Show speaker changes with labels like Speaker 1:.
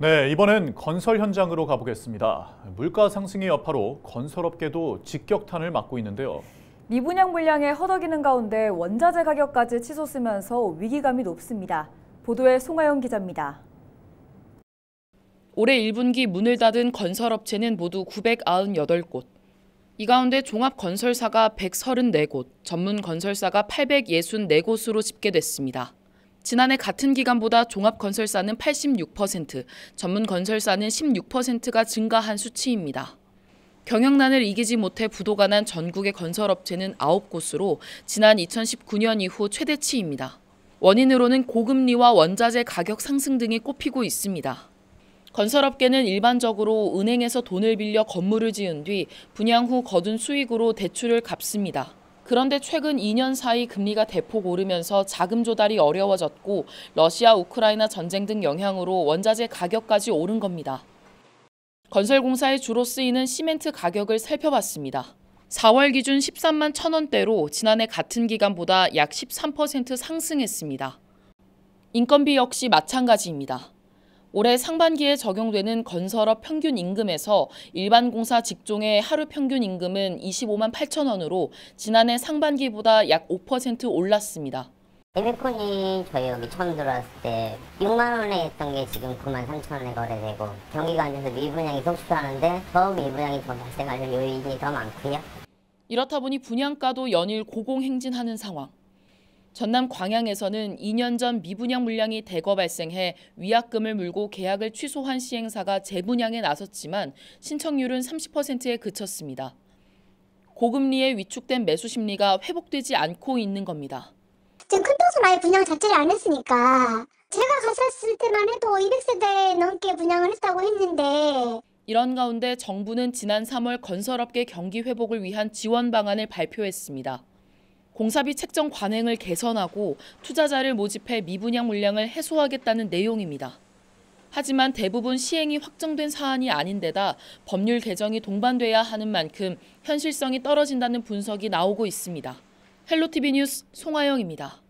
Speaker 1: 네, 이번엔 건설 현장으로 가보겠습니다. 물가 상승의 여파로 건설업계도 직격탄을 맞고 있는데요.
Speaker 2: 미분양 물량에 허덕이는 가운데 원자재 가격까지 치솟으면서 위기감이 높습니다. 보도에 송하영 기자입니다.
Speaker 3: 올해 1분기 문을 닫은 건설업체는 모두 998곳. 이 가운데 종합건설사가 134곳, 전문건설사가 864곳으로 집계됐습니다. 지난해 같은 기간보다 종합건설사는 86%, 전문건설사는 16%가 증가한 수치입니다. 경영난을 이기지 못해 부도가 난 전국의 건설업체는 9곳으로 지난 2019년 이후 최대치입니다. 원인으로는 고금리와 원자재 가격 상승 등이 꼽히고 있습니다. 건설업계는 일반적으로 은행에서 돈을 빌려 건물을 지은 뒤 분양 후 거둔 수익으로 대출을 갚습니다. 그런데 최근 2년 사이 금리가 대폭 오르면서 자금 조달이 어려워졌고 러시아 우크라이나 전쟁 등 영향으로 원자재 가격까지 오른 겁니다. 건설공사에 주로 쓰이는 시멘트 가격을 살펴봤습니다. 4월 기준 13만 1,000원대로 지난해 같은 기간보다 약 13% 상승했습니다. 인건비 역시 마찬가지입니다. 올해 상반기에 적용되는 건설업 평균 임금에서 일반 공사 직종의 하루 평균 임금은 25만 8,000원으로 지난해 상반기보다 약 5% 올랐습니다.
Speaker 4: 에미콘이 저희 여기 처음 들어왔을 때 6만 원에 했던 게 지금 9만 3천 원에 거래되고 경기가 안 좋아서 미분양이 속출하는데 더 미분양이 더 발생할 요인이 더 많고요.
Speaker 3: 이렇다 보니 분양가도 연일 고공행진하는 상황. 전남 광양에서는 2년 전 미분양 물량이 대거 발생해 위약금을 물고 계약을 취소한 시행사가 재분양에 나섰지만 신청률은 30%에 그쳤습니다. 고금리에 위축된 매수 심리가 회복되지 않고 있는 겁니다.
Speaker 5: 지금 큰 평수 아예 분양 자체를 안 했으니까 제가 갔었을 때만 해도 200세대 넘게 분양을 했다고 했는데
Speaker 3: 이런 가운데 정부는 지난 3월 건설업계 경기 회복을 위한 지원 방안을 발표했습니다. 공사비 책정 관행을 개선하고 투자자를 모집해 미분양 물량을 해소하겠다는 내용입니다. 하지만 대부분 시행이 확정된 사안이 아닌데다 법률 개정이 동반돼야 하는 만큼 현실성이 떨어진다는 분석이 나오고 있습니다. 헬로티비 뉴스 송하영입니다.